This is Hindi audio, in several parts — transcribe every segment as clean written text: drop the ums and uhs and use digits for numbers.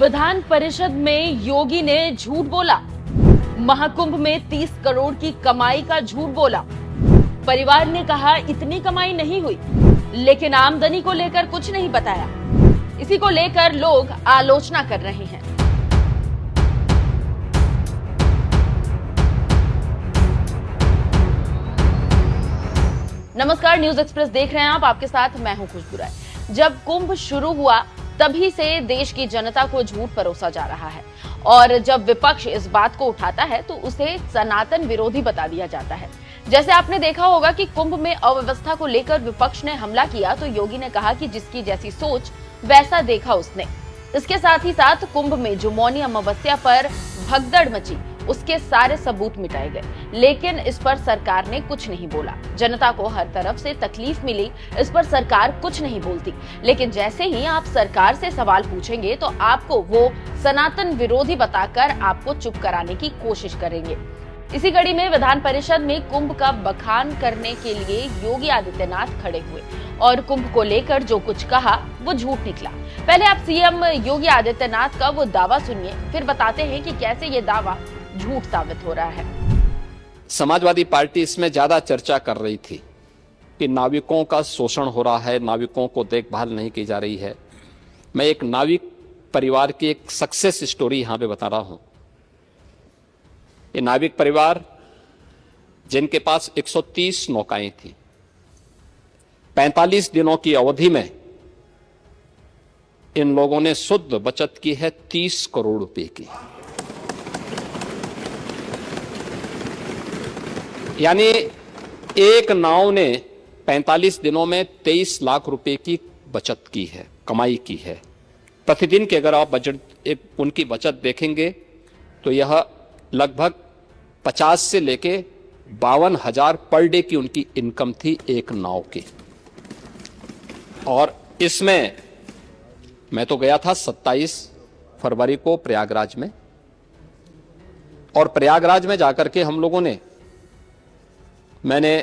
विधान परिषद में योगी ने झूठ बोला। महाकुंभ में 30 करोड़ की कमाई का झूठ बोला। परिवार ने कहा इतनी कमाई नहीं हुई, लेकिन आमदनी को लेकर कुछ नहीं बताया। इसी को लेकर लोग आलोचना कर रहे हैं। नमस्कार, न्यूज एक्सप्रेस देख रहे हैं आप। आपके साथ मैं हूं खुशबू राय। जब कुंभ शुरू हुआ तभी से देश की जनता को झूठ परोसा जा रहा है और जब विपक्ष इस बात को उठाता है तो उसे सनातन विरोधी बता दिया जाता है। जैसे आपने देखा होगा कि कुंभ में अव्यवस्था को लेकर विपक्ष ने हमला किया तो योगी ने कहा कि जिसकी जैसी सोच वैसा देखा उसने। इसके साथ ही साथ कुंभ में जो मौनी अमावस्या पर भगदड़ मची उसके सारे सबूत मिटाए गए, लेकिन इस पर सरकार ने कुछ नहीं बोला। जनता को हर तरफ से तकलीफ मिली, इस पर सरकार कुछ नहीं बोलती। लेकिन जैसे ही आप सरकार से सवाल पूछेंगे तो आपको वो सनातन विरोधी बताकर आपको चुप कराने की कोशिश करेंगे। इसी कड़ी में विधान परिषद में कुंभ का बखान करने के लिए योगी आदित्यनाथ खड़े हुए और कुंभ को लेकर जो कुछ कहा वो झूठ निकला। पहले आप सीएम योगी आदित्यनाथ का वो दावा सुनिए, फिर बताते हैं कि कैसे ये दावा झूठ साबित हो रहा है। समाजवादी पार्टी इसमें ज्यादा चर्चा कर रही थी कि नाविकों का शोषण हो रहा है, नाविकों को देखभाल नहीं की जा रही है। मैं एक नाविक परिवार की एक सक्सेस स्टोरी यहां पे बता रहा हूं। ये नाविक परिवार जिनके पास 130 नौकाएं थी, 45 दिनों की अवधि में इन लोगों ने शुद्ध बचत की है 30 करोड़ रुपए की। यानी एक नाव ने 45 दिनों में 23 लाख रुपए की बचत की है, कमाई की है। प्रतिदिन के अगर आप उनकी बचत देखेंगे तो यह लगभग 50 से लेके 52,000 पर डे की उनकी इनकम थी एक नाव की। और इसमें मैं तो गया था 27 फरवरी को प्रयागराज में, और प्रयागराज में जाकर के हम लोगों ने मैंने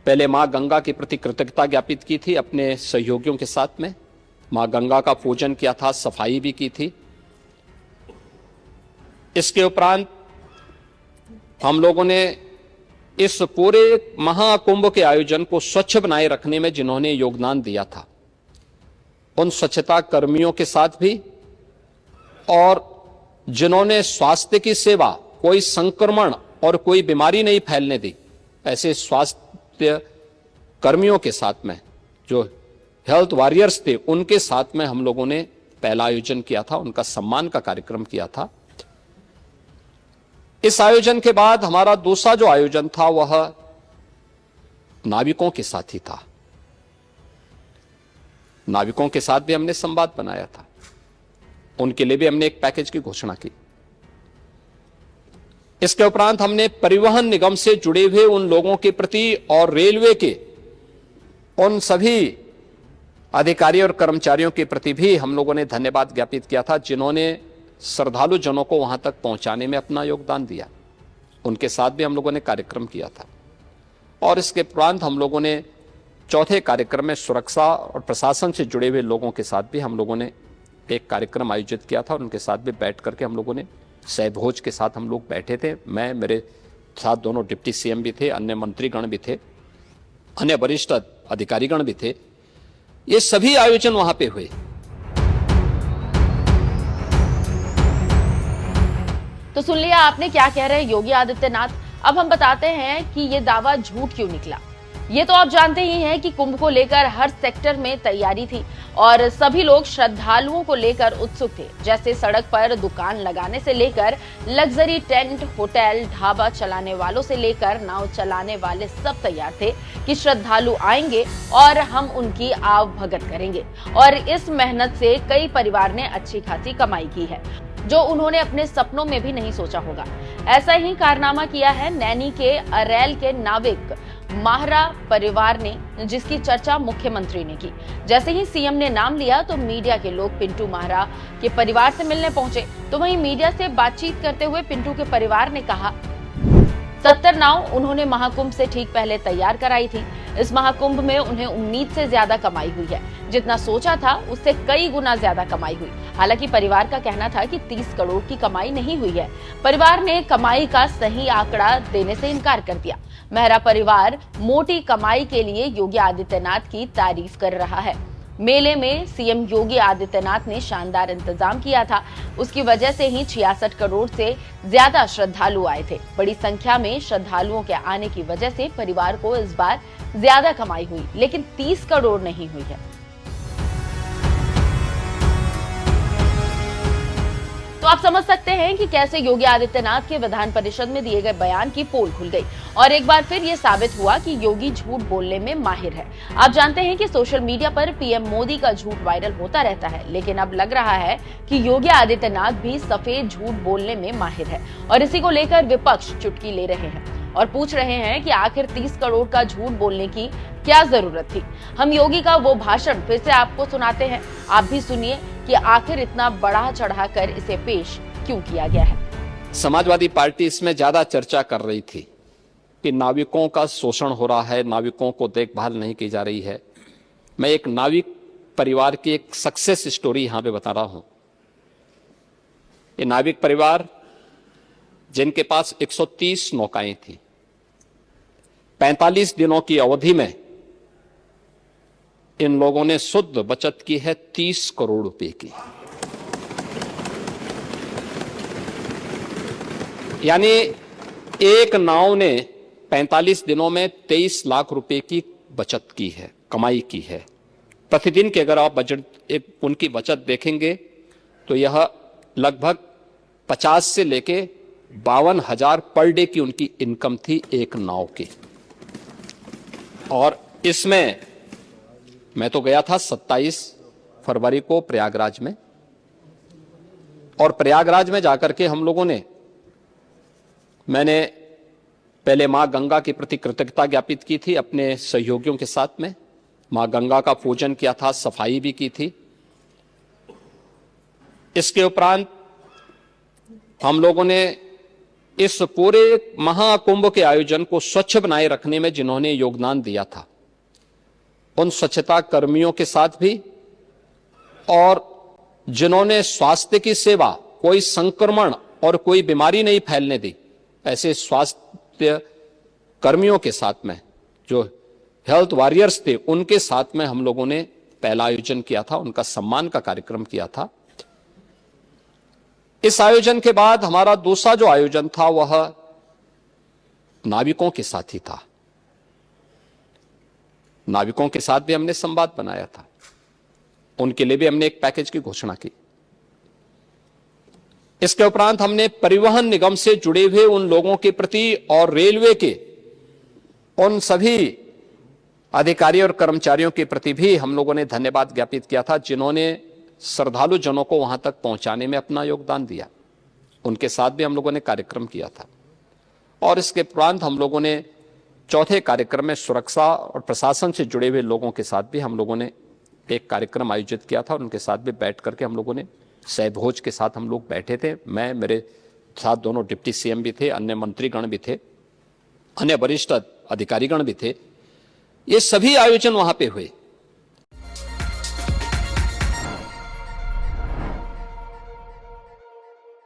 पहले मां गंगा के प्रति कृतज्ञता ज्ञापित की थी अपने सहयोगियों के साथ में। मां गंगा का पूजन किया था, सफाई भी की थी। इसके उपरांत हम लोगों ने इस पूरे महाकुंभ के आयोजन को स्वच्छ बनाए रखने में जिन्होंने योगदान दिया था उन स्वच्छता कर्मियों के साथ भी, और जिन्होंने स्वास्थ्य की सेवा, कोई संक्रमण और कोई बीमारी नहीं फैलने दी, ऐसे स्वास्थ्य कर्मियों के साथ में, जो हेल्थ वॉरियर्स थे, उनके साथ में हम लोगों ने पहला आयोजन किया था, उनका सम्मान का कार्यक्रम किया था। इस आयोजन के बाद हमारा दूसरा जो आयोजन था वह नाविकों के साथ ही था। नाविकों के साथ भी हमने संवाद बनाया था, उनके लिए भी हमने एक पैकेज की घोषणा की। इसके उपरांत हमने परिवहन निगम से जुड़े हुए उन लोगों के प्रति और रेलवे के उन सभी अधिकारियों और कर्मचारियों के प्रति भी हम लोगों ने धन्यवाद ज्ञापित किया था, जिन्होंने श्रद्धालु जनों को वहां तक पहुंचाने में अपना योगदान दिया। उनके साथ भी हम लोगों ने कार्यक्रम किया था। और इसके उपरांत हम लोगों ने चौथे कार्यक्रम में सुरक्षा और प्रशासन से जुड़े हुए लोगों के साथ भी हम लोगों ने एक कार्यक्रम आयोजित किया था, और उनके साथ भी बैठ करके हम लोगों ने सहभोज के साथ हम लोग बैठे थे। मैं, मेरे साथ दोनों डिप्टी सीएम भी थे, अन्य मंत्रीगण भी थे, अन्य वरिष्ठ अधिकारीगण भी थे। ये सभी आयोजन वहां पे हुए। तो सुन लिया आपने क्या कह रहे हैं योगी आदित्यनाथ। अब हम बताते हैं कि ये दावा झूठ क्यों निकला। ये तो आप जानते ही हैं कि कुंभ को लेकर हर सेक्टर में तैयारी थी और सभी लोग श्रद्धालुओं को लेकर उत्सुक थे। जैसे सड़क पर दुकान लगाने से लेकर लग्जरी टेंट, होटल, ढाबा चलाने वालों से लेकर नाव चलाने वाले सब तैयार थे कि श्रद्धालु आएंगे और हम उनकी आव भगत करेंगे। और इस मेहनत से कई परिवार ने अच्छी खासी कमाई की है, जो उन्होंने अपने सपनों में भी नहीं सोचा होगा। ऐसा ही कारनामा किया है नैनी के अरैल के नाविक माहरा परिवार ने, जिसकी चर्चा मुख्यमंत्री ने की। जैसे ही सीएम ने नाम लिया तो मीडिया के लोग पिंटू माहरा के परिवार से मिलने पहुंचे। तो वहीं मीडिया से बातचीत करते हुए पिंटू के परिवार ने कहा, 70 नाव उन्होंने महाकुंभ से ठीक पहले तैयार कराई थी। इस महाकुंभ में उन्हें उम्मीद से ज्यादा कमाई हुई है। जितना सोचा था उससे कई गुना ज्यादा कमाई हुई। हालांकि परिवार का कहना था कि 30 करोड़ की कमाई नहीं हुई है। परिवार ने कमाई का सही आंकड़ा देने से इनकार कर दिया। मेहरा परिवार मोटी कमाई के लिए योगी आदित्यनाथ की तारीफ कर रहा है। मेले में सीएम योगी आदित्यनाथ ने शानदार इंतजाम किया था। उसकी वजह से ही 66 करोड़ से ज्यादा श्रद्धालु आए थे। बड़ी संख्या में श्रद्धालुओं के आने की वजह से परिवार को इस बार ज्यादा कमाई हुई, लेकिन 30 करोड़ नहीं हुई है। तो आप समझ सकते हैं कि कैसे योगी आदित्यनाथ के विधान परिषद में दिए गए बयान की पोल खुल गई और एक बार फिर ये साबित हुआ कि योगी झूठ बोलने में माहिर है। आप जानते हैं कि सोशल मीडिया पर पीएम मोदी का झूठ वायरल होता रहता है, लेकिन अब लग रहा है कि योगी आदित्यनाथ भी सफेद झूठ बोलने में माहिर है और इसी को लेकर विपक्ष चुटकी ले रहे हैं और पूछ रहे हैं कि आखिर 30 करोड़ का झूठ बोलने की क्या जरूरत थी। हम योगी का वो भाषण फिर से आपको सुनाते हैं, आप भी सुनिए कि आखिर इतना बढ़ा चढ़ाकर इसे पेश क्यों किया गया है। समाजवादी पार्टी इसमें ज्यादा चर्चा कर रही थी कि नाविकों का शोषण हो रहा है, नाविकों को देखभाल नहीं की जा रही है। मैं एक नाविक परिवार की एक सक्सेस स्टोरी यहां पे बता रहा हूं। ये नाविक परिवार जिनके पास 130 नौकाएं थी, 45 दिनों की अवधि में इन लोगों ने शुद्ध बचत की है 30 करोड़ रुपए की। यानी एक नाव ने 45 दिनों में 23 लाख रुपए की बचत की है, कमाई की है। प्रतिदिन की अगर आप उनकी बचत देखेंगे तो यह लगभग 50 से लेके 52,000 पर डे की उनकी इनकम थी एक नाव की। और इसमें मैं तो गया था 27 फरवरी को प्रयागराज में, और प्रयागराज में जाकर के हम लोगों ने, मैंने पहले मां गंगा के प्रति कृतज्ञता ज्ञापित की थी अपने सहयोगियों के साथ में। मां गंगा का पूजन किया था, सफाई भी की थी। इसके उपरांत हम लोगों ने इस पूरे महाकुंभ के आयोजन को स्वच्छ बनाए रखने में जिन्होंने योगदान दिया था, उन स्वच्छता कर्मियों के साथ भी, और जिन्होंने स्वास्थ्य की सेवा, कोई संक्रमण और कोई बीमारी नहीं फैलने दी, ऐसे स्वास्थ्य कर्मियों के साथ में, जो हेल्थ वॉरियर्स थे, उनके साथ में हम लोगों ने पहला आयोजन किया था, उनका सम्मान का कार्यक्रम किया था। इस आयोजन के बाद हमारा दूसरा जो आयोजन था वह नाविकों के साथ ही था। नाविकों के साथ भी हमने संवाद बनाया था, उनके लिए भी हमने एक पैकेज की घोषणा की। इसके उपरांत हमने परिवहन निगम से जुड़े हुए उन लोगों के प्रति और रेलवे के उन सभी अधिकारियों और कर्मचारियों के प्रति भी हम लोगों ने धन्यवाद ज्ञापित किया था, जिन्होंने श्रद्धालु जनों को वहां तक पहुंचाने में अपना योगदान दिया। उनके साथ भी हम लोगों ने कार्यक्रम किया था। और इसके उपरांत हम लोगों ने चौथे कार्यक्रम में सुरक्षा और प्रशासन से जुड़े हुए लोगों के साथ भी हम लोगों ने एक कार्यक्रम आयोजित किया था, और उनके साथ भी बैठ करके हम लोगों ने सहभोज के साथ हम लोग बैठे थे। मैं, मेरे साथ दोनों डिप्टी सीएम भी थे, अन्य मंत्रीगण भी थे, अन्य वरिष्ठ अधिकारीगण भी थे। ये सभी आयोजन वहां पे हुए।